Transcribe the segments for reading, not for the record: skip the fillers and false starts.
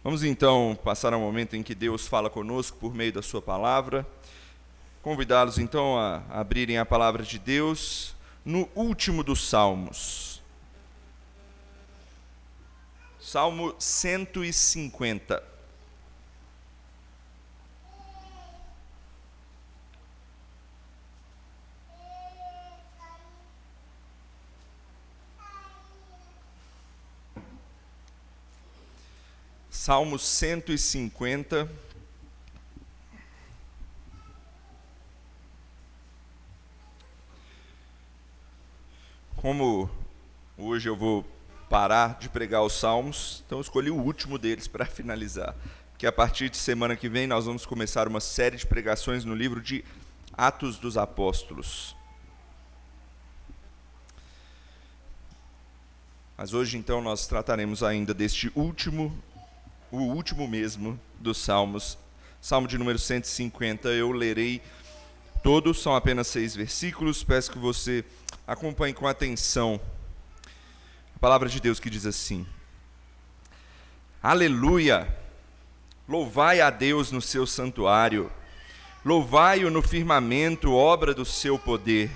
Vamos então passar ao momento em que Deus fala conosco por meio da sua palavra. Convidá-los então a abrirem a palavra de Deus no último dos Salmos. Salmo 150. Salmo 150. Como hoje eu vou parar de pregar os salmos, então eu escolhi o último deles para finalizar. Que a partir de semana que vem nós vamos começar uma série de pregações no livro de Atos dos Apóstolos. Mas hoje então nós trataremos ainda deste último, o último mesmo dos salmos, Salmo de número 150. Eu lerei todos, são apenas 6 versículos, peço que você acompanhe com atenção a palavra de Deus que diz assim: Aleluia! Louvai a Deus no seu santuário, louvai-o no firmamento, obra do seu poder,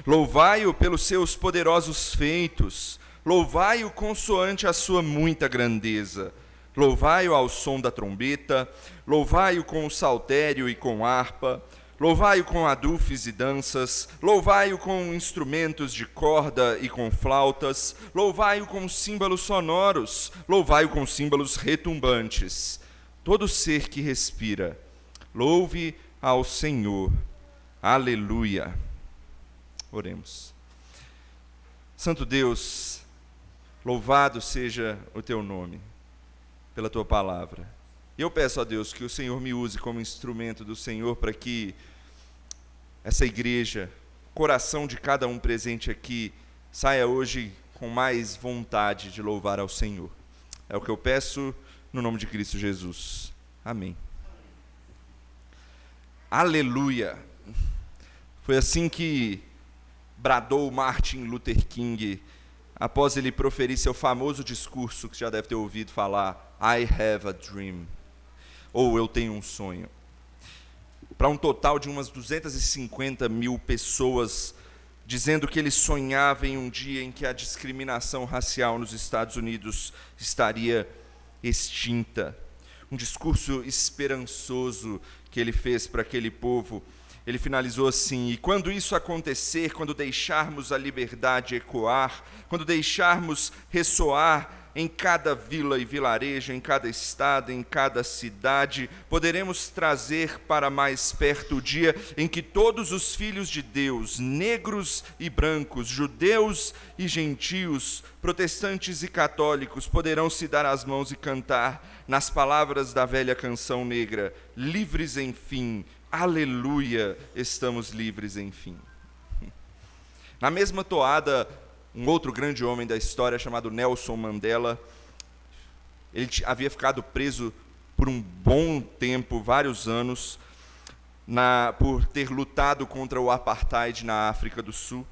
louvai-o pelos seus poderosos feitos, louvai-o consoante a sua muita grandeza, louvai-o ao som da trombeta, louvai-o com o saltério e com harpa, louvai-o com adufes e danças, louvai-o com instrumentos de corda e com flautas, louvai-o com símbolos sonoros, louvai-o com símbolos retumbantes. Todo ser que respira, louve ao Senhor. Aleluia. Oremos. Santo Deus, louvado seja o teu nome, pela tua palavra. E eu peço a Deus que o Senhor me use como instrumento do Senhor para que essa igreja, o coração de cada um presente aqui, saia hoje com mais vontade de louvar ao Senhor. É o que eu peço no nome de Cristo Jesus. Amém. Aleluia. Foi assim que bradou Martin Luther King após ele proferir seu famoso discurso, que já deve ter ouvido falar, I have a dream, ou eu tenho um sonho, para um total de umas 250 mil pessoas, dizendo que ele sonhava em um dia em que a discriminação racial nos Estados Unidos estaria extinta. Um discurso esperançoso que ele fez para aquele povo. Ele finalizou assim: e quando isso acontecer, quando deixarmos a liberdade ecoar, quando deixarmos ressoar em cada vila e vilarejo, em cada estado, em cada cidade, poderemos trazer para mais perto o dia em que todos os filhos de Deus, negros e brancos, judeus e gentios, protestantes e católicos, poderão se dar as mãos e cantar, nas palavras da velha canção negra, livres enfim, aleluia, estamos livres enfim. Na mesma toada, um outro grande homem da história chamado Nelson Mandela, ele havia ficado preso por um bom tempo, vários anos, por ter lutado contra o apartheid na África do Sul.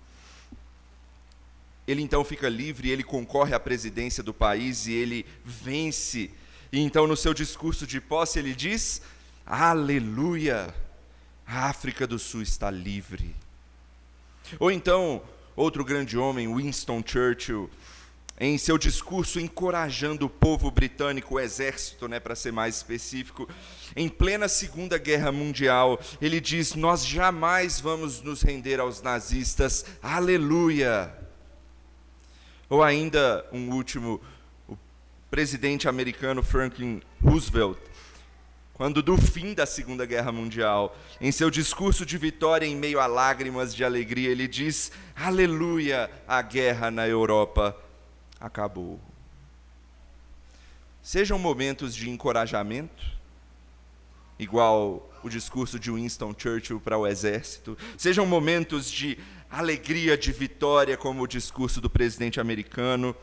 Ele então fica livre, ele concorre à presidência do país e ele vence. E então no seu discurso de posse ele diz: aleluia, a África do Sul está livre. Ou então, outro grande homem, Winston Churchill, em seu discurso encorajando o povo britânico, o exército, para ser mais específico, em plena Segunda Guerra Mundial, ele diz: nós jamais vamos nos render aos nazistas, aleluia. Ou ainda um último, o presidente americano Franklin Roosevelt, quando do fim da Segunda Guerra Mundial, em seu discurso de vitória em meio a lágrimas de alegria, ele diz: aleluia, a guerra na Europa acabou. Sejam momentos de encorajamento, igual o discurso de Winston Churchill para o exército, sejam momentos de alegria, de vitória, como o discurso do presidente americano,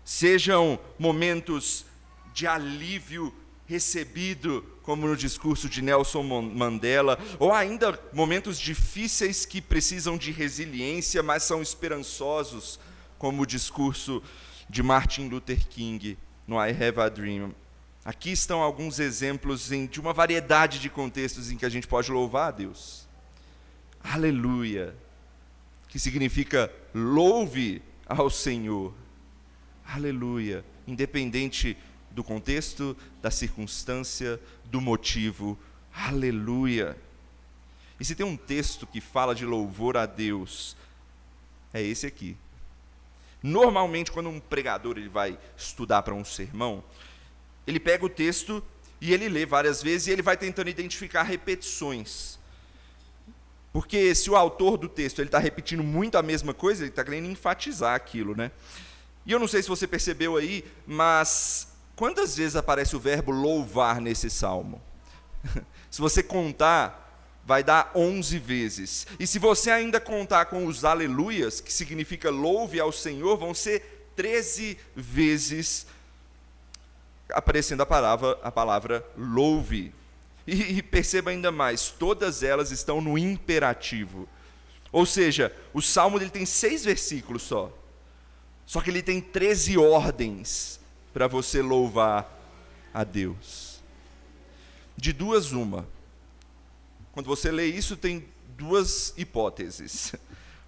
sejam momentos de alívio recebido, como no discurso de Nelson Mandela, ou ainda momentos difíceis que precisam de resiliência, mas são esperançosos, como o discurso de Martin Luther King no I Have a Dream. Aqui estão alguns exemplos de uma variedade de contextos em que a gente pode louvar a Deus. Aleluia, que significa louve ao Senhor. Aleluia, independente do contexto, da circunstância, do motivo. Aleluia. E se tem um texto que fala de louvor a Deus, é esse aqui. Normalmente, quando um pregador ele vai estudar para um sermão, ele pega o texto e ele lê várias vezes e ele vai tentando identificar repetições. Porque se o autor do texto está repetindo muito a mesma coisa, ele está querendo enfatizar aquilo, né? E eu não sei se você percebeu aí, mas quantas vezes aparece o verbo louvar nesse salmo? Se você contar, vai dar 11 vezes. E se você ainda contar com os aleluias, que significa louve ao Senhor, vão ser 13 vezes aparecendo a palavra louve. E perceba ainda mais, todas elas estão no imperativo. Ou seja, o salmo ele tem 6 versículos só que ele tem 13 ordens para você louvar a Deus. De duas, uma. Quando você lê isso, tem 2 hipóteses.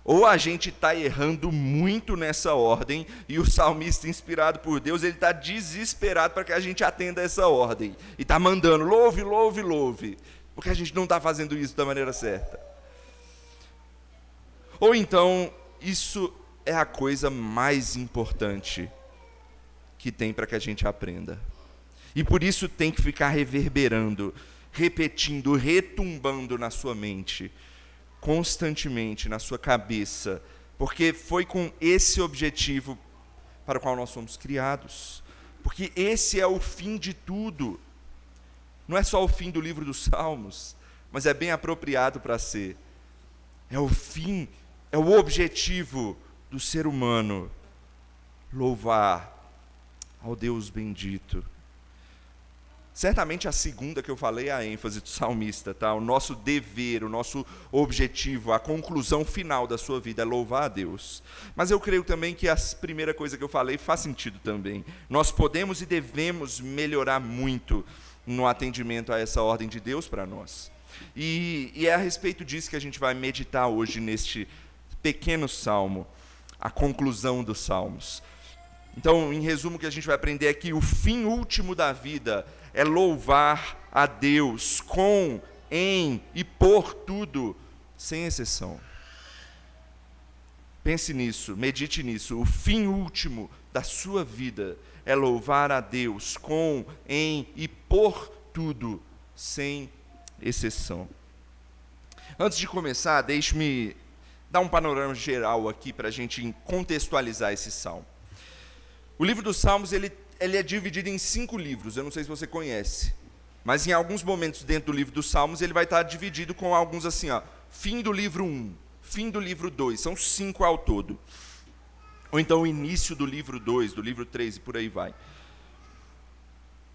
Ou a gente está errando muito nessa ordem, e o salmista, inspirado por Deus, ele está desesperado para que a gente atenda essa ordem. E está mandando, louve, louve, louve. Porque a gente não está fazendo isso da maneira certa. Ou então, isso é a coisa mais importante que tem para que a gente aprenda. E por isso tem que ficar reverberando, repetindo, retumbando na sua mente, constantemente na sua cabeça, porque foi com esse objetivo para o qual nós fomos criados. Porque esse é o fim de tudo. Não é só o fim do livro dos Salmos, mas é bem apropriado para ser. É o fim, é o objetivo do ser humano, louvar ao Deus bendito. Certamente a segunda que eu falei é a ênfase do salmista, tá? O nosso dever, o nosso objetivo, a conclusão final da sua vida é louvar a Deus. Mas eu creio também que a primeira coisa que eu falei faz sentido também. Nós podemos e devemos melhorar muito no atendimento a essa ordem de Deus para nós. E é a respeito disso que a gente vai meditar hoje neste pequeno salmo, a conclusão dos salmos. Então, em resumo, o que a gente vai aprender é que o fim último da vida é louvar a Deus com, em e por tudo, sem exceção. Pense nisso, medite nisso. O fim último da sua vida é louvar a Deus com, em e por tudo, sem exceção. Antes de começar, deixe-me dar um panorama geral aqui para a gente contextualizar esse salmo. O livro dos Salmos ele é dividido em 5 livros, eu não sei se você conhece, mas em alguns momentos dentro do livro dos Salmos ele vai estar dividido com alguns assim, fim do livro 1, fim do livro 2, são 5 ao todo. Ou então o início do livro 2, do livro 3 e por aí vai.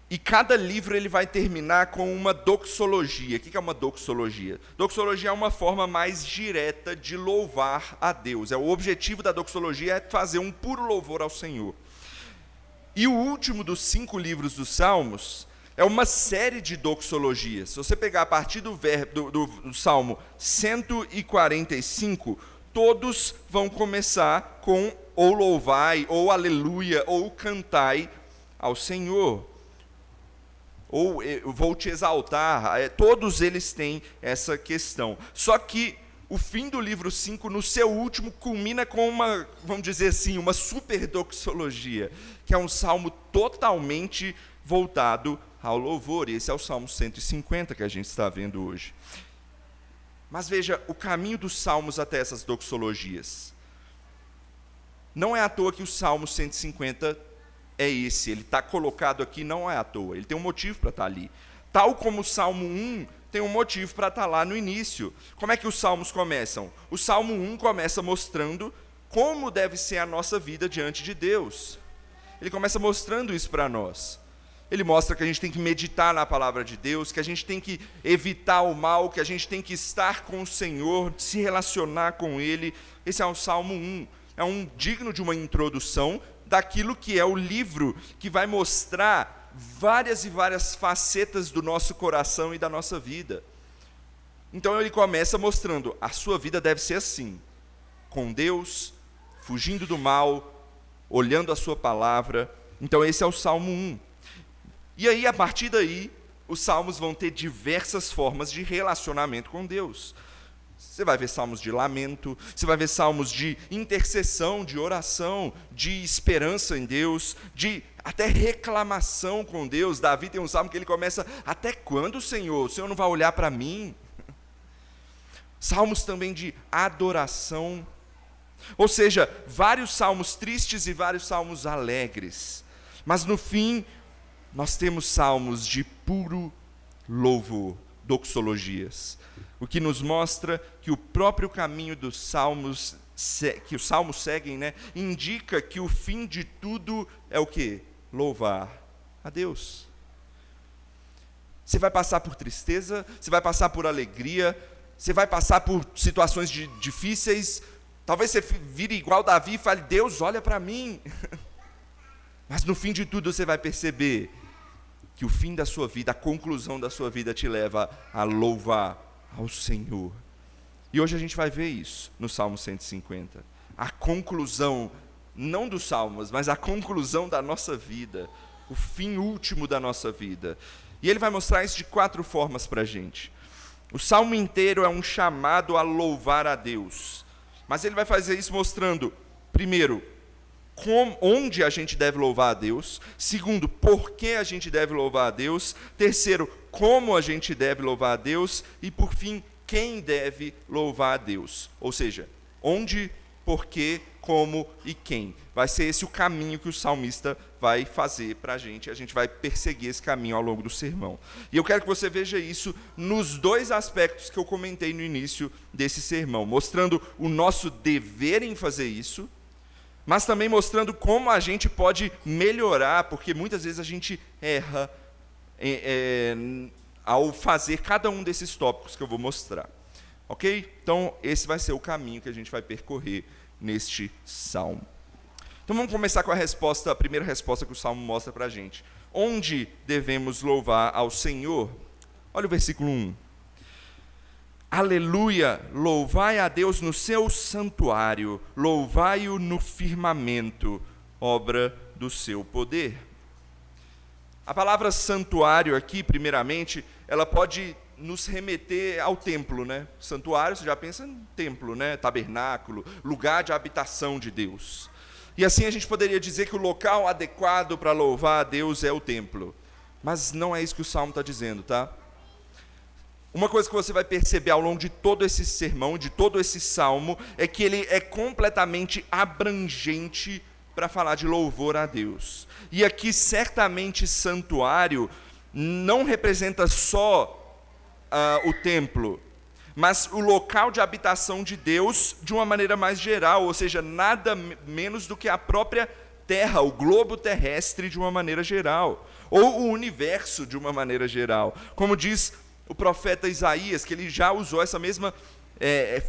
E cada livro ele vai terminar com uma doxologia. O que é uma doxologia? Doxologia é uma forma mais direta de louvar a Deus. O objetivo da doxologia é fazer um puro louvor ao Senhor. E o último dos 5 livros dos Salmos é uma série de doxologias. Se você pegar a partir do Salmo 145, todos vão começar com ou louvai, ou aleluia, ou cantai ao Senhor. Ou eu vou te exaltar, todos eles têm essa questão. Só que o fim do livro 5, no seu último, culmina com uma, vamos dizer assim, uma super doxologia, que é um salmo totalmente voltado ao louvor. E esse é o Salmo 150 que a gente está vendo hoje. Mas veja, o caminho dos salmos até essas doxologias. Não é à toa que o Salmo 150 é esse, ele está colocado aqui, não é à toa, ele tem um motivo para estar ali. Tal como o Salmo 1 tem um motivo para estar lá no início. Como é que os salmos começam? O Salmo 1 começa mostrando como deve ser a nossa vida diante de Deus. Ele começa mostrando isso para nós. Ele mostra que a gente tem que meditar na palavra de Deus, que a gente tem que evitar o mal, que a gente tem que estar com o Senhor, se relacionar com Ele. Esse é o Salmo 1. É digno de uma introdução daquilo que é o livro que vai mostrar várias e várias facetas do nosso coração e da nossa vida. Então ele começa mostrando, a sua vida deve ser assim, com Deus, fugindo do mal, olhando a sua palavra. Então esse é o Salmo 1. E aí, a partir daí, os salmos vão ter diversas formas de relacionamento com Deus. Você vai ver salmos de lamento, você vai ver salmos de intercessão, de oração, de esperança em Deus, de até reclamação com Deus. Davi tem um salmo que ele começa, até quando, Senhor? O Senhor não vai olhar para mim? Salmos também de adoração. Ou seja, vários salmos tristes e vários salmos alegres. Mas no fim, nós temos salmos de puro louvor, doxologias. O que nos mostra que o próprio caminho dos salmos, que os salmos seguem, indica que o fim de tudo é o quê? Louvar a Deus. Você vai passar por tristeza, você vai passar por alegria, você vai passar por situações difíceis. Talvez você vire igual Davi e fale, Deus, olha para mim. Mas no fim de tudo você vai perceber que o fim da sua vida, a conclusão da sua vida te leva a louvar ao Senhor. E hoje a gente vai ver isso no Salmo 150. A conclusão, não dos salmos, mas a conclusão da nossa vida. O fim último da nossa vida. E ele vai mostrar isso de 4 formas para a gente. O salmo inteiro é um chamado a louvar a Deus. Mas ele vai fazer isso mostrando, primeiro, onde a gente deve louvar a Deus. Segundo, por que a gente deve louvar a Deus. Terceiro, como a gente deve louvar a Deus. E por fim, quem deve louvar a Deus. Ou seja, onde, por quê, como e quem. Vai ser esse o caminho que o salmista vai fazer para a gente vai perseguir esse caminho ao longo do sermão. E eu quero que você veja isso nos 2 aspectos que eu comentei no início desse sermão, mostrando o nosso dever em fazer isso, mas também mostrando como a gente pode melhorar, porque muitas vezes a gente erra ao fazer cada um desses tópicos que eu vou mostrar. Ok? Então, esse vai ser o caminho que a gente vai percorrer neste salmo. Então vamos começar com a primeira resposta que o salmo mostra para a gente. Onde devemos louvar ao Senhor? Olha o versículo 1. Aleluia, louvai a Deus no seu santuário, louvai-o no firmamento, obra do seu poder. A palavra santuário aqui, primeiramente, ela pode nos remeter ao templo, Santuário, você já pensa em templo, Tabernáculo, lugar de habitação de Deus. E assim a gente poderia dizer que o local adequado para louvar a Deus é o templo. Mas não é isso que o salmo está dizendo, tá? Uma coisa que você vai perceber ao longo de todo esse sermão, de todo esse salmo, é que ele é completamente abrangente para falar de louvor a Deus. E aqui, certamente, santuário não representa só o templo, mas o local de habitação de Deus de uma maneira mais geral, ou seja, nada menos do que a própria terra, o globo terrestre de uma maneira geral, ou o universo de uma maneira geral. Como diz o profeta Isaías, que ele já usou essa mesma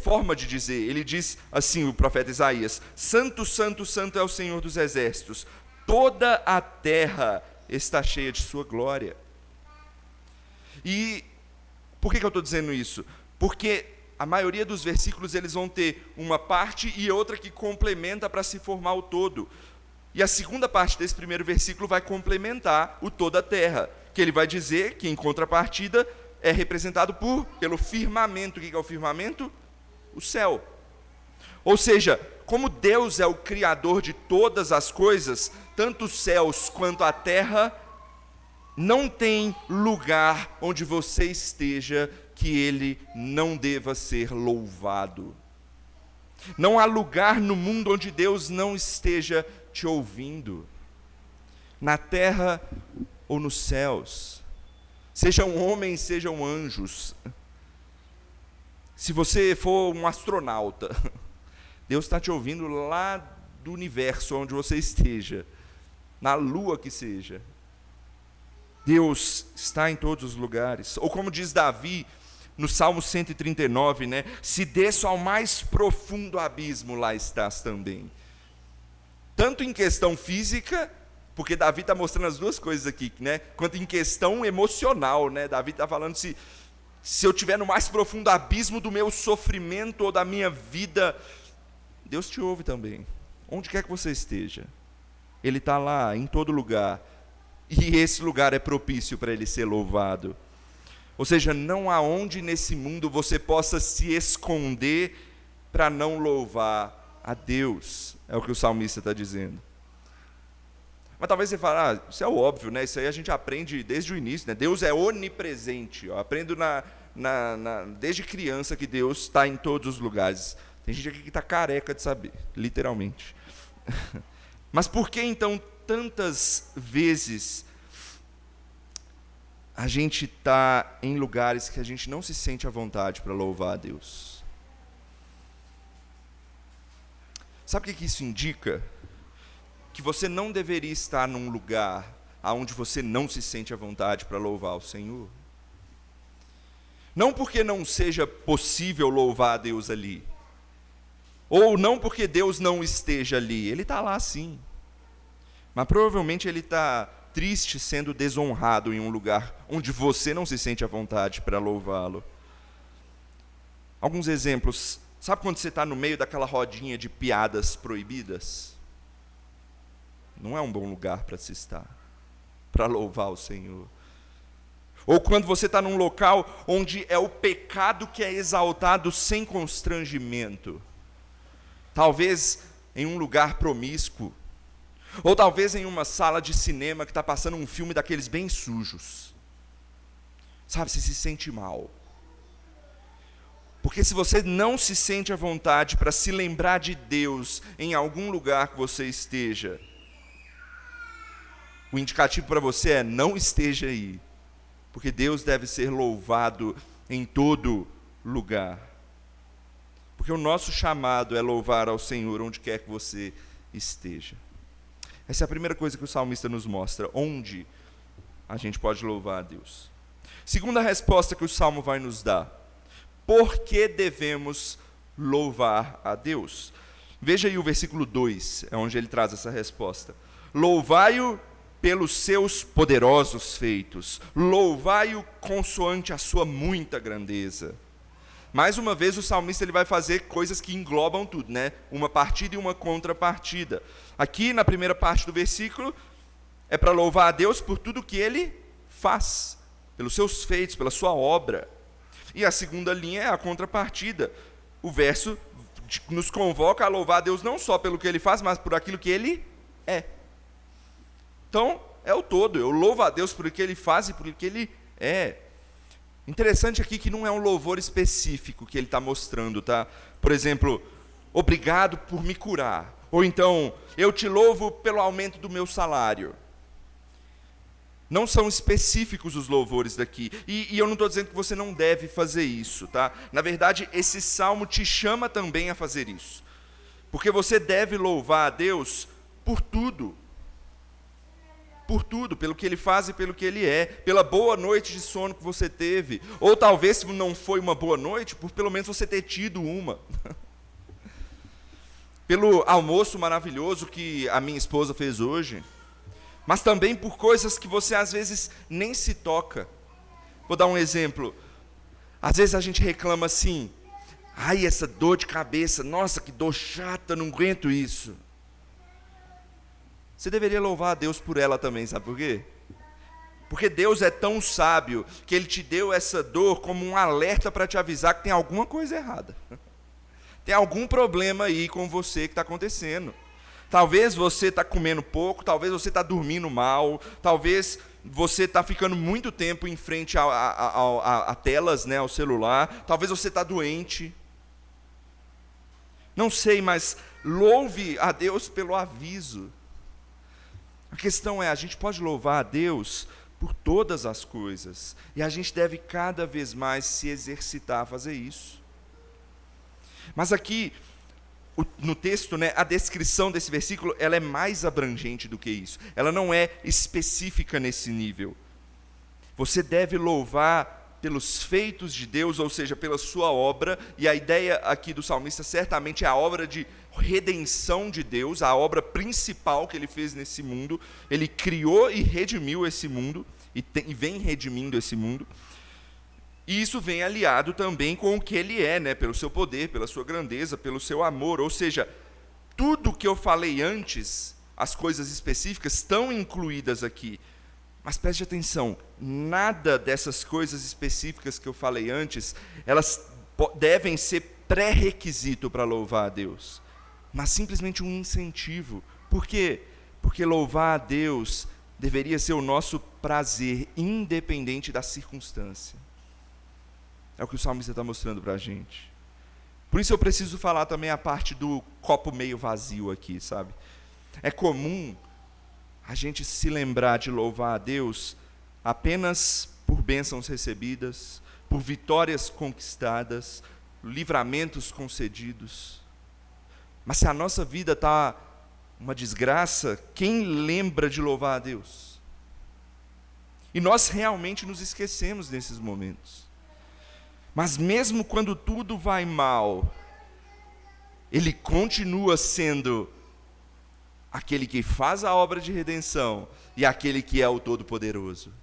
forma de dizer. Ele diz assim, o profeta Isaías: Santo, santo, santo é o Senhor dos exércitos, toda a terra está cheia de sua glória. E por que eu estou dizendo isso? Porque a maioria dos versículos eles vão ter uma parte e outra que complementa para se formar o todo. E a segunda parte desse primeiro versículo vai complementar o toda a terra, que ele vai dizer que, em contrapartida, é representado pelo firmamento. O que é o firmamento? O céu. Ou seja, como Deus é o criador de todas as coisas, tanto os céus quanto a terra, não tem lugar onde você esteja que ele não deva ser louvado. Não há lugar no mundo onde Deus não esteja te ouvindo, na terra ou nos céus, sejam homens, sejam anjos. Se você for um astronauta, Deus está te ouvindo lá do universo onde você esteja, na lua que seja. Deus está em todos os lugares. Ou como diz Davi no Salmo 139, se desço ao mais profundo abismo, lá estás também. Tanto em questão física, porque Davi está mostrando as duas coisas aqui, né? Quanto em questão emocional, né? Davi está falando se eu estiver no mais profundo abismo do meu sofrimento ou da minha vida, Deus te ouve também, onde quer que você esteja. Ele está lá, em todo lugar, e esse lugar é propício para ele ser louvado. Ou seja, não há onde nesse mundo você possa se esconder para não louvar a Deus, é o que o salmista está dizendo. Mas talvez você fale, isso é óbvio, né? Isso aí a gente aprende desde o início, né? Deus é onipresente. Eu aprendo desde criança que Deus está em todos os lugares. Tem gente aqui que está careca de saber, literalmente. Mas por que então tantas vezes a gente está em lugares que a gente não se sente à vontade para louvar a Deus? Sabe o que isso indica? Que você não deveria estar num lugar onde você não se sente à vontade para louvar o Senhor. Não porque não seja possível louvar a Deus ali, ou não porque Deus não esteja ali, Ele está lá sim. Mas provavelmente Ele está triste sendo desonrado em um lugar onde você não se sente à vontade para louvá-lo. Alguns exemplos. Sabe quando você está no meio daquela rodinha de piadas proibidas? Não é um bom lugar para se estar, para louvar o Senhor. Ou quando você está num local onde é o pecado que é exaltado sem constrangimento. Talvez em um lugar promíscuo. Ou talvez em uma sala de cinema que está passando um filme daqueles bem sujos. Sabe, você se sente mal. Porque se você não se sente à vontade para se lembrar de Deus em algum lugar que você esteja, o indicativo para você é: não esteja aí. Porque Deus deve ser louvado em todo lugar. Porque o nosso chamado é louvar ao Senhor onde quer que você esteja. Essa é a primeira coisa que o salmista nos mostra, onde a gente pode louvar a Deus. Segunda resposta que o Salmo vai nos dar: por que devemos louvar a Deus? Veja aí o versículo 2, é onde ele traz essa resposta. Louvai-o pelos seus poderosos feitos, louvai-o consoante a sua muita grandeza. Mais uma vez o salmista ele vai fazer coisas que englobam tudo, né? Uma partida e uma contrapartida. Aqui na primeira parte do versículo, é para louvar a Deus por tudo que Ele faz, pelos seus feitos, pela sua obra. E a segunda linha é a contrapartida. O verso nos convoca a louvar a Deus não só pelo que Ele faz, mas por aquilo que Ele é. Então, é o todo. Eu louvo a Deus por o que Ele faz e por o que Ele é. Interessante aqui que não é um louvor específico que ele está mostrando, tá? Por exemplo, obrigado por me curar. Ou então, eu te louvo pelo aumento do meu salário. Não são específicos os louvores daqui. E eu não estou dizendo que você não deve fazer isso, tá? Na verdade, esse salmo te chama também a fazer isso. Porque você deve louvar a Deus por tudo. Por tudo, pelo que Ele faz e pelo que Ele é, pela boa noite de sono que você teve, ou talvez se não foi uma boa noite, por pelo menos você ter tido uma, pelo almoço maravilhoso que a minha esposa fez hoje, mas também por coisas que você às vezes nem se toca. Vou dar um exemplo. Às vezes a gente reclama assim: ai, essa dor de cabeça, nossa, que dor chata, não aguento isso. Você deveria louvar a Deus por ela também, sabe por quê? Porque Deus é tão sábio que Ele te deu essa dor como um alerta para te avisar que tem alguma coisa errada. Tem algum problema aí com você que está acontecendo. Talvez você está comendo pouco, talvez você está dormindo mal, talvez você está ficando muito tempo em frente a telas, né, ao celular, talvez você está doente. Não sei, mas louve a Deus pelo aviso. A questão é, a gente pode louvar a Deus por todas as coisas, e a gente deve cada vez mais se exercitar a fazer isso. Mas aqui, no texto, né, a descrição desse versículo, ela é mais abrangente do que isso. Ela não é específica nesse nível. Você deve louvar pelos feitos de Deus, ou seja, pela sua obra, e a ideia aqui do salmista certamente é a obra de redenção de Deus, a obra principal que ele fez nesse mundo. Ele criou e redimiu esse mundo, e vem redimindo esse mundo. E isso vem aliado também com o que ele é, né? Pelo seu poder, pela sua grandeza, pelo seu amor. Ou seja, tudo que eu falei antes, as coisas específicas, estão incluídas aqui. Mas preste atenção, nada dessas coisas específicas que eu falei antes, elas devem ser pré-requisito para louvar a Deus, mas simplesmente um incentivo. Por quê? Porque louvar a Deus deveria ser o nosso prazer, independente da circunstância. É o que o salmista está mostrando para a gente. Por isso eu preciso falar também a parte do copo meio vazio aqui, sabe? É comum a gente se lembrar de louvar a Deus apenas por bênçãos recebidas, por vitórias conquistadas, livramentos concedidos. Mas se a nossa vida está uma desgraça, quem lembra de louvar a Deus? E nós realmente nos esquecemos nesses momentos. Mas mesmo quando tudo vai mal, Ele continua sendo aquele que faz a obra de redenção e aquele que é o Todo-Poderoso.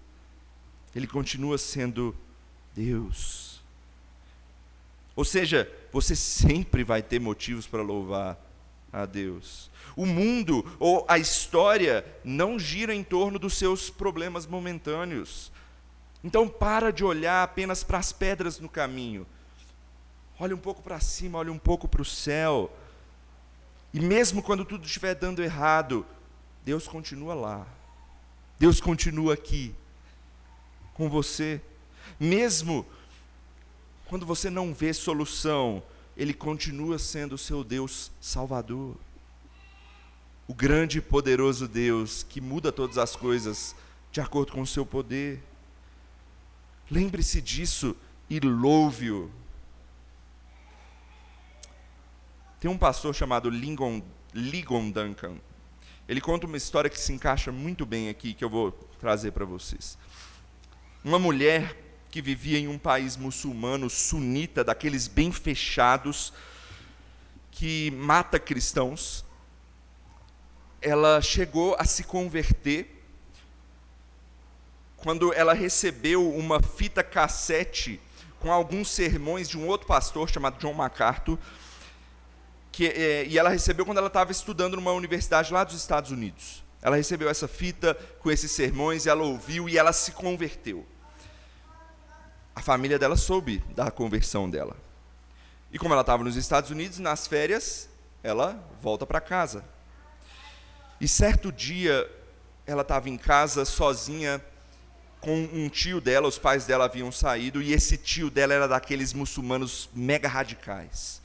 Ele continua sendo Deus. Ou seja, você sempre vai ter motivos para louvar a Deus. O mundo ou a história não gira em torno dos seus problemas momentâneos. Então para de olhar apenas para as pedras no caminho. Olha um pouco para cima, olha um pouco para o céu. E mesmo quando tudo estiver dando errado, Deus continua lá. Deus continua aqui, com você. Mesmo quando você não vê solução, Ele continua sendo o seu Deus Salvador. O grande e poderoso Deus que muda todas as coisas de acordo com o seu poder. Lembre-se disso e louve-o. Tem um pastor chamado Ligon Duncan. Ele conta uma história que se encaixa muito bem aqui, que eu vou trazer para vocês. Uma mulher que vivia em um país muçulmano, sunita, daqueles bem fechados, que mata cristãos. Ela chegou a se converter quando ela recebeu uma fita cassete com alguns sermões de um outro pastor chamado John MacArthur, e ela recebeu quando ela estava estudando numa universidade lá dos Estados Unidos. Ela recebeu essa fita com esses sermões, e ela ouviu e ela se converteu. A família dela soube da conversão dela. E como ela estava nos Estados Unidos, nas férias, ela volta para casa. E certo dia, ela estava em casa sozinha, com um tio dela, os pais dela haviam saído, e esse tio dela era daqueles muçulmanos mega radicais.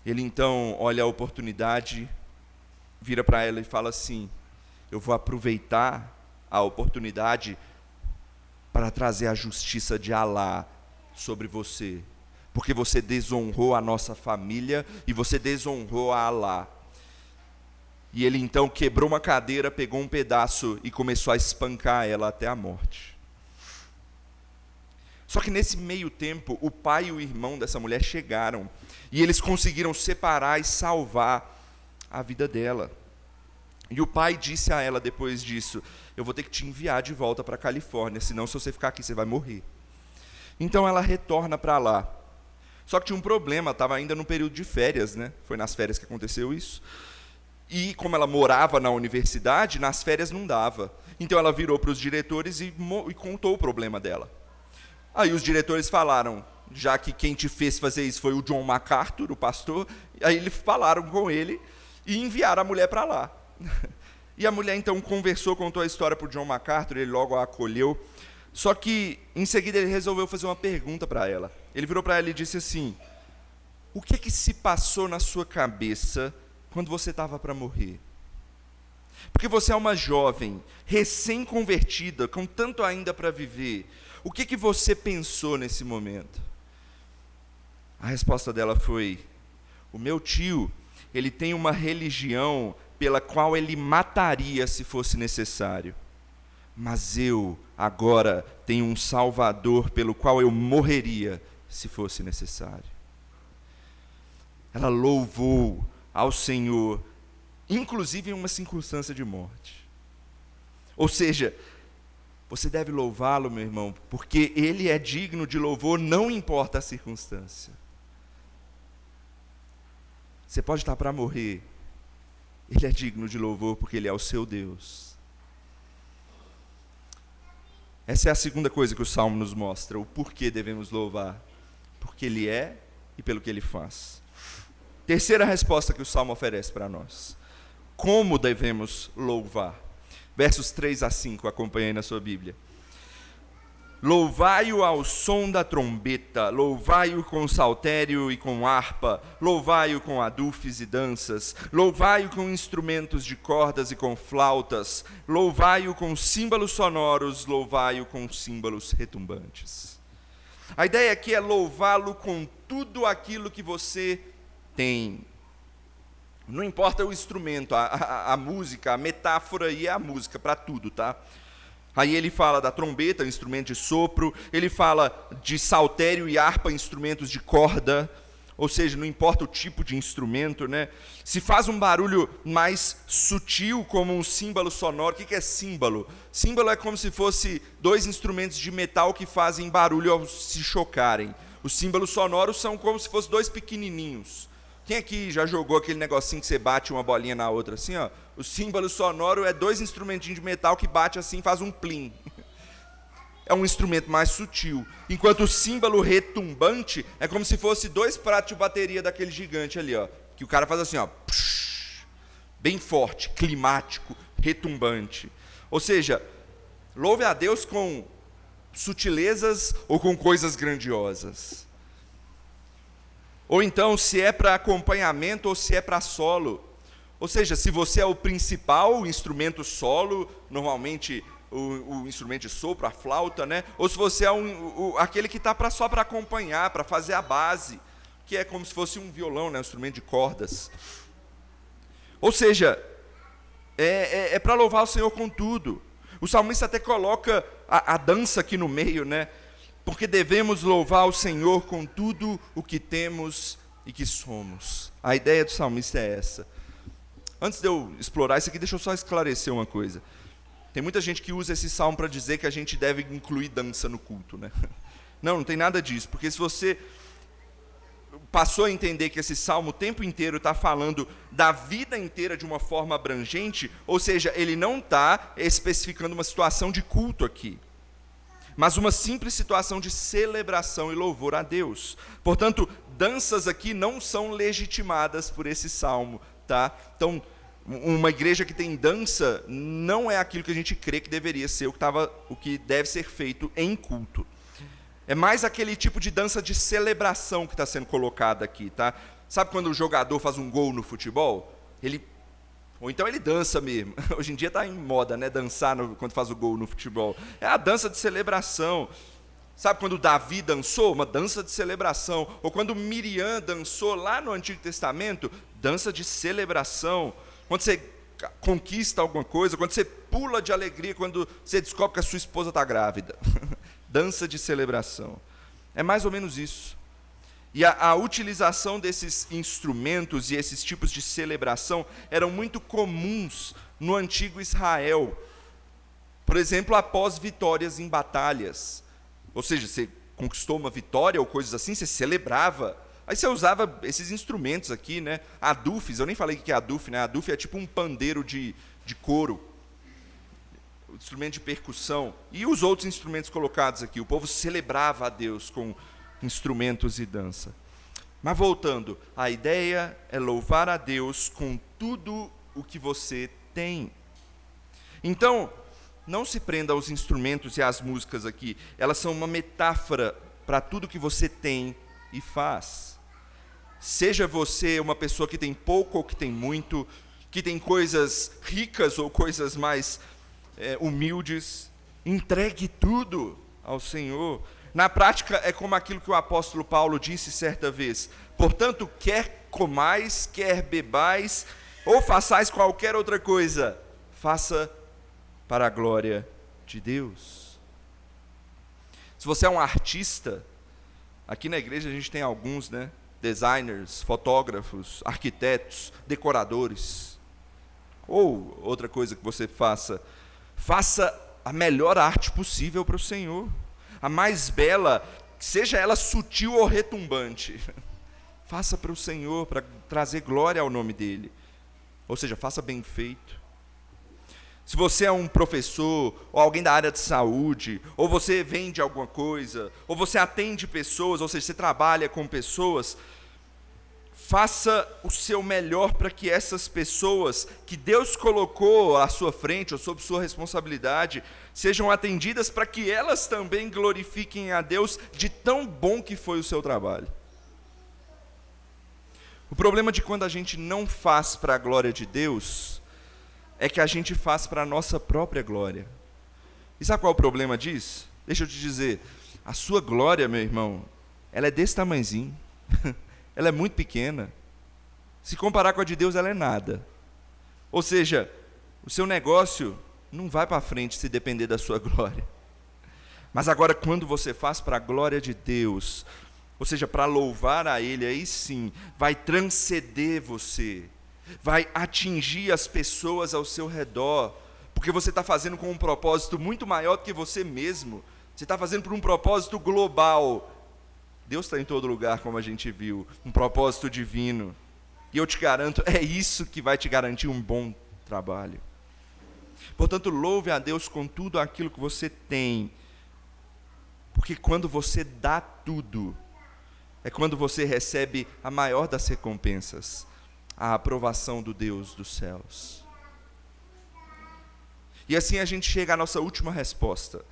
Ele então olha a oportunidade, vira para ela e fala assim: eu vou aproveitar a oportunidade para trazer a justiça de Alá sobre você, porque você desonrou a nossa família e você desonrou a Alá. E ele então quebrou uma cadeira, pegou um pedaço e começou a espancar ela até a morte. Só que nesse meio tempo, o pai e o irmão dessa mulher chegaram, e eles conseguiram separar e salvar a vida dela. E o pai disse a ela depois disso: eu vou ter que te enviar de volta para a Califórnia, senão se você ficar aqui você vai morrer. Então ela retorna para lá. Só que tinha um problema, estava ainda no período de férias, né? Foi nas férias que aconteceu isso. E como ela morava na universidade, nas férias não dava. Então ela virou para os diretores e contou o problema dela. Aí os diretores falaram: já que quem te fez fazer isso foi o John MacArthur, o pastor, aí eles falaram com ele e enviaram a mulher para lá. E a mulher então conversou, contou a história para o John MacArthur, ele logo a acolheu. Só que em seguida ele resolveu fazer uma pergunta para ela. Ele virou para ela e disse assim: o que se passou na sua cabeça quando você estava para morrer? Porque você é uma jovem, recém-convertida, com tanto ainda para viver. O que você pensou nesse momento? A resposta dela foi: o meu tio, ele tem uma religião pela qual ele mataria se fosse necessário. Mas eu, agora, tenho um Salvador pelo qual eu morreria se fosse necessário. Ela louvou ao Senhor, inclusive em uma circunstância de morte. Ou seja, você deve louvá-lo, meu irmão, porque Ele é digno de louvor, não importa a circunstância. Você pode estar para morrer, Ele é digno de louvor porque Ele é o seu Deus. Essa é a segunda coisa que o Salmo nos mostra, o porquê devemos louvar. Porque Ele é e pelo que Ele faz. Terceira resposta que o Salmo oferece para nós. Como devemos louvar? Versos 3 a 5, acompanhei na sua Bíblia. Louvai-o ao som da trombeta, louvai-o com saltério e com harpa, louvai-o com adufes e danças, louvai-o com instrumentos de cordas e com flautas, louvai-o com símbolos sonoros, louvai-o com símbolos retumbantes. A ideia aqui é louvá-lo com tudo aquilo que você tem. Não importa o instrumento, a música, a metáfora aí é a música para tudo, tá? Aí ele fala da trombeta, instrumento de sopro, ele fala de saltério e harpa, instrumentos de corda, ou seja, não importa o tipo de instrumento, né? Se faz um barulho mais sutil, como um símbolo sonoro. O que é símbolo? Símbolo é como se fosse dois instrumentos de metal que fazem barulho ao se chocarem. Os símbolos sonoros são como se fossem dois pequenininhos. Quem aqui já jogou aquele negocinho que você bate uma bolinha na outra assim, ó? O símbolo sonoro é dois instrumentinhos de metal que bate assim e faz um plim. É um instrumento mais sutil. Enquanto o símbolo retumbante é como se fosse dois pratos de bateria daquele gigante ali, ó. Que o cara faz assim, ó. Bem forte, climático, retumbante. Ou seja, louve a Deus com sutilezas ou com coisas grandiosas. Ou então, se é para acompanhamento ou se é para solo. Ou seja, se você é o principal, o instrumento solo, normalmente o instrumento de sopro, a flauta, né? Ou se você é aquele que está só para acompanhar, para fazer a base, que é como se fosse um violão, né? Um instrumento de cordas. Ou seja, é para louvar o Senhor com tudo. O salmista até coloca a dança aqui no meio, né? Porque devemos louvar o Senhor com tudo o que temos e que somos. A ideia do salmista é essa. Antes de eu explorar isso aqui, deixa eu só esclarecer uma coisa. Tem muita gente que usa esse salmo para dizer que a gente deve incluir dança no culto, né? Não tem nada disso, porque se você passou a entender que esse salmo o tempo inteiro está falando da vida inteira de uma forma abrangente, ou seja, ele não está especificando uma situação de culto aqui, mas uma simples situação de celebração e louvor a Deus. Portanto, danças aqui não são legitimadas por esse salmo, tá? Então, uma igreja que tem dança não é aquilo que a gente crê que deveria ser, o que deve ser feito em culto. É mais aquele tipo de dança de celebração que está sendo colocada aqui, tá? Sabe quando o jogador faz um gol no futebol? Ou então ele dança mesmo. Hoje em dia está em moda, né? Dançar quando faz o gol no futebol. É a dança de celebração. Sabe quando Davi dançou? Uma dança de celebração. Ou quando Miriam dançou lá no Antigo Testamento? Dança de celebração. Quando você conquista alguma coisa, quando você pula de alegria, quando você descobre que a sua esposa está grávida. Dança de celebração. É mais ou menos isso. E a utilização desses instrumentos e esses tipos de celebração eram muito comuns no antigo Israel. Por exemplo, após vitórias em batalhas. Ou seja, você conquistou uma vitória ou coisas assim, você celebrava. Aí você usava esses instrumentos aqui, né? Adufes, eu nem falei o que é aduf, né? Aduf é tipo um pandeiro de couro. O instrumento de percussão. E os outros instrumentos colocados aqui. O povo celebrava a Deus com instrumentos e dança. Mas voltando, a ideia é louvar a Deus com tudo o que você tem. Então, não se prenda aos instrumentos e às músicas aqui. Elas são uma metáfora para tudo que você tem e faz. Seja você uma pessoa que tem pouco ou que tem muito, que tem coisas ricas ou coisas mais humildes, entregue tudo ao Senhor. Na prática, é como aquilo que o apóstolo Paulo disse certa vez: portanto, quer comais, quer bebais, ou façais qualquer outra coisa, faça para a glória de Deus. Se você é um artista, aqui na igreja a gente tem alguns, né? designers, fotógrafos, arquitetos, decoradores. Ou outra coisa que você faça a melhor arte possível para o Senhor, a mais bela, seja ela sutil ou retumbante. Faça para o Senhor, para trazer glória ao nome dEle. Ou seja, faça bem feito. Se você é um professor, ou alguém da área de saúde, ou você vende alguma coisa, ou você atende pessoas, ou seja, você trabalha com pessoas, faça o seu melhor para que essas pessoas que Deus colocou à sua frente, ou sob sua responsabilidade, sejam atendidas para que elas também glorifiquem a Deus de tão bom que foi o seu trabalho. O problema de quando a gente não faz para a glória de Deus é que a gente faz para a nossa própria glória. E sabe qual é o problema disso? Deixa eu te dizer, a sua glória, meu irmão, ela é desse tamanhozinho, ela é muito pequena. Se comparar com a de Deus, ela é nada. Ou seja, o seu negócio não vai para frente se depender da sua glória. Mas agora, quando você faz para a glória de Deus, ou seja, para louvar a Ele, aí sim, vai transcender você, vai atingir as pessoas ao seu redor, porque você está fazendo com um propósito muito maior do que você mesmo. Você está fazendo por um propósito global. Deus está em todo lugar, como a gente viu, um propósito divino. E eu te garanto, é isso que vai te garantir um bom trabalho. Portanto, louve a Deus com tudo aquilo que você tem, porque quando você dá tudo, é quando você recebe a maior das recompensas, a aprovação do Deus dos céus. E assim a gente chega à nossa última resposta.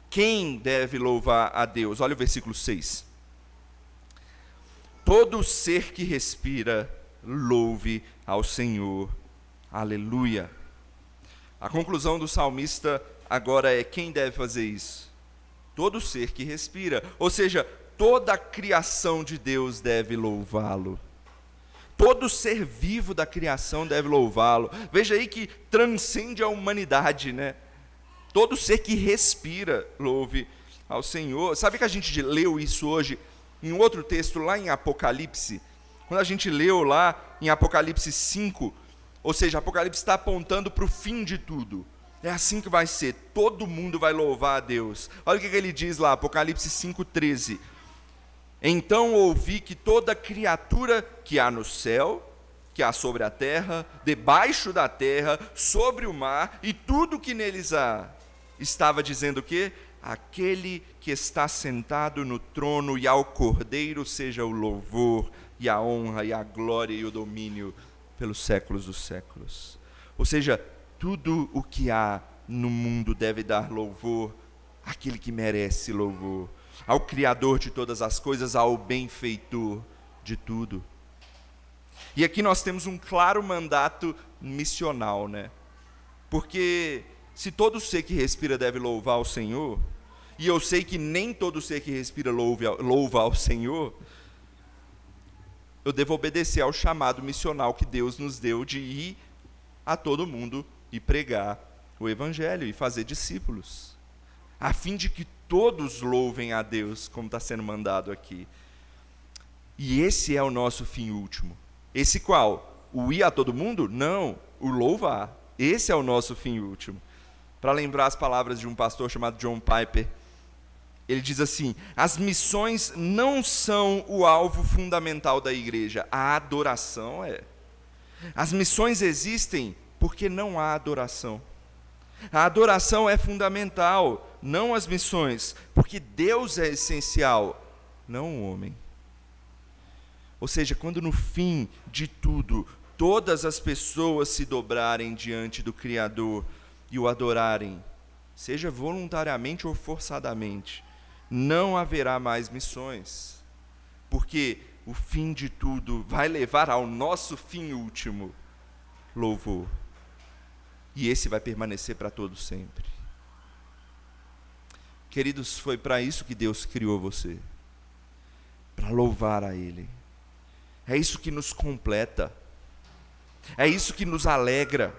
Quem deve louvar a Deus? Olha o versículo 6. Todo ser que respira, louve ao Senhor. Aleluia. A conclusão do salmista agora é: quem deve fazer isso? Todo ser que respira. Ou seja, toda a criação de Deus deve louvá-lo. Todo ser vivo da criação deve louvá-lo. Veja aí que transcende a humanidade, né? Todo ser que respira, louve ao Senhor. Sabe que a gente leu isso hoje em outro texto lá em Apocalipse? Quando a gente leu lá em Apocalipse 5, ou seja, Apocalipse está apontando para o fim de tudo. É assim que vai ser, todo mundo vai louvar a Deus. Olha o que ele diz lá, Apocalipse 5,13. Então ouvi que toda criatura que há no céu, que há sobre a terra, debaixo da terra, sobre o mar, e tudo que neles há, estava dizendo o quê? Aquele que está sentado no trono e ao Cordeiro seja o louvor, e a honra, e a glória, e o domínio pelos séculos dos séculos. Ou seja, tudo o que há no mundo deve dar louvor àquele que merece louvor, ao Criador de todas as coisas, ao benfeitor de tudo. E aqui nós temos um claro mandato missional, né? Porque se todo ser que respira deve louvar ao Senhor, e eu sei que nem todo ser que respira louva ao Senhor, eu devo obedecer ao chamado missional que Deus nos deu de ir a todo mundo e pregar o Evangelho e fazer discípulos, a fim de que todos louvem a Deus, como está sendo mandado aqui. E esse é o nosso fim último. Esse qual? O ir a todo mundo? Não, o louvar. Esse é o nosso fim último. Para lembrar as palavras de um pastor chamado John Piper, ele diz assim: as missões não são o alvo fundamental da igreja, a adoração é. As missões existem porque não há adoração. A adoração é fundamental, não as missões, porque Deus é essencial, não o homem. Ou seja, quando no fim de tudo, todas as pessoas se dobrarem diante do Criador e o adorarem, seja voluntariamente ou forçadamente, não haverá mais missões, porque o fim de tudo vai levar ao nosso fim último, louvor. E esse vai permanecer para todo sempre. Queridos, foi para isso que Deus criou você, para louvar a Ele. É isso que nos completa, é isso que nos alegra,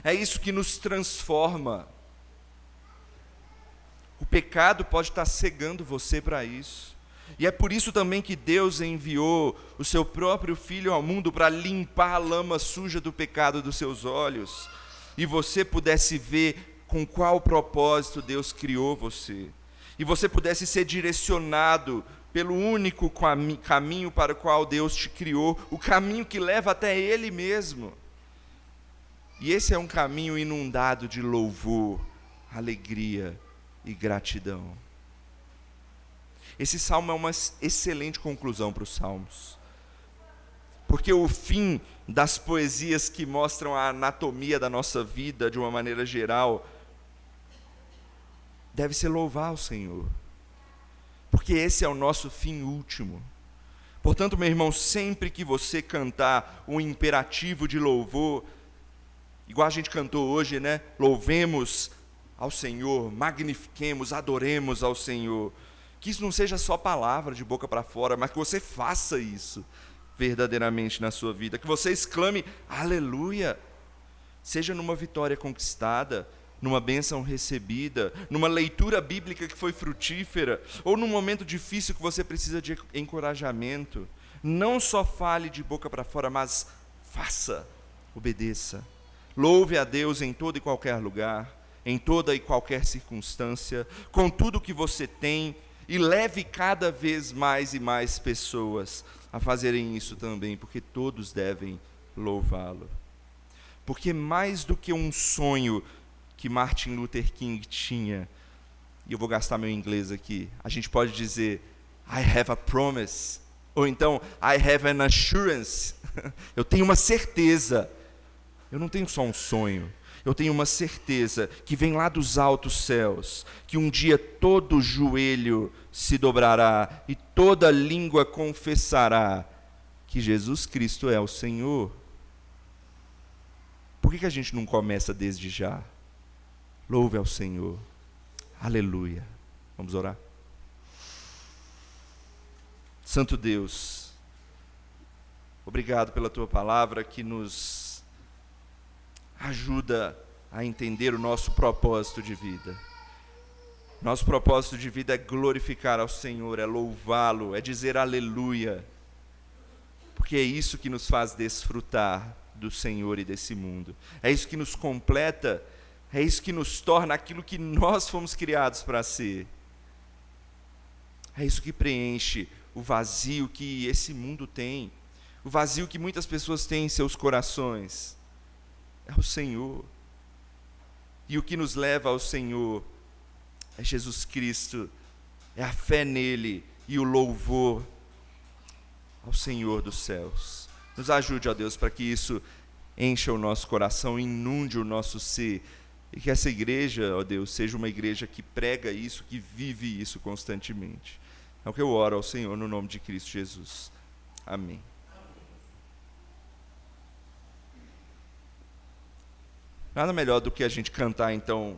é isso que nos transforma. O pecado pode estar cegando você para isso. E é por isso também que Deus enviou o seu próprio Filho ao mundo para limpar a lama suja do pecado dos seus olhos, e você pudesse ver com qual propósito Deus criou você, e você pudesse ser direcionado pelo único caminho para o qual Deus te criou, o caminho que leva até Ele mesmo. E esse é um caminho inundado de louvor, alegria e gratidão. Esse salmo é uma excelente conclusão para os salmos, porque o fim das poesias que mostram a anatomia da nossa vida de uma maneira geral deve ser louvar o Senhor, porque esse é o nosso fim último. Portanto, meu irmão, sempre que você cantar o imperativo de louvor, igual a gente cantou hoje, né? Louvemos ao Senhor, magnifiquemos, adoremos ao Senhor. Que isso não seja só palavra de boca para fora, mas que você faça isso verdadeiramente na sua vida. Que você exclame, aleluia! Seja numa vitória conquistada, numa bênção recebida, numa leitura bíblica que foi frutífera, ou num momento difícil que você precisa de encorajamento. Não só fale de boca para fora, mas faça, obedeça. Louve a Deus em todo e qualquer lugar, em toda e qualquer circunstância, com tudo que você tem, e leve cada vez mais e mais pessoas a fazerem isso também, porque todos devem louvá-lo. Porque mais do que um sonho que Martin Luther King tinha, e eu vou gastar meu inglês aqui, a gente pode dizer, I have a promise, ou então, I have an assurance, eu tenho uma certeza. Eu não tenho só um sonho, eu tenho uma certeza que vem lá dos altos céus, que um dia todo joelho se dobrará e toda língua confessará que Jesus Cristo é o Senhor. Por que a gente não começa desde já? Louve ao Senhor. Aleluia. Vamos orar? Santo Deus, obrigado pela Tua palavra que nos ajuda a entender o nosso propósito de vida. Nosso propósito de vida é glorificar ao Senhor, é louvá-lo, é dizer aleluia, porque é isso que nos faz desfrutar do Senhor e desse mundo. É isso que nos completa, é isso que nos torna aquilo que nós fomos criados para ser. É isso que preenche o vazio que esse mundo tem, o vazio que muitas pessoas têm em seus corações. É o Senhor. E o que nos leva ao Senhor é Jesus Cristo, é a fé nele e o louvor ao Senhor dos céus. Nos ajude, ó Deus, para que isso encha o nosso coração, inunde o nosso ser, e que essa igreja, ó Deus, seja uma igreja que prega isso, que vive isso constantemente. É o que eu oro ao Senhor no nome de Cristo Jesus. Amém. Nada melhor do que a gente cantar, então,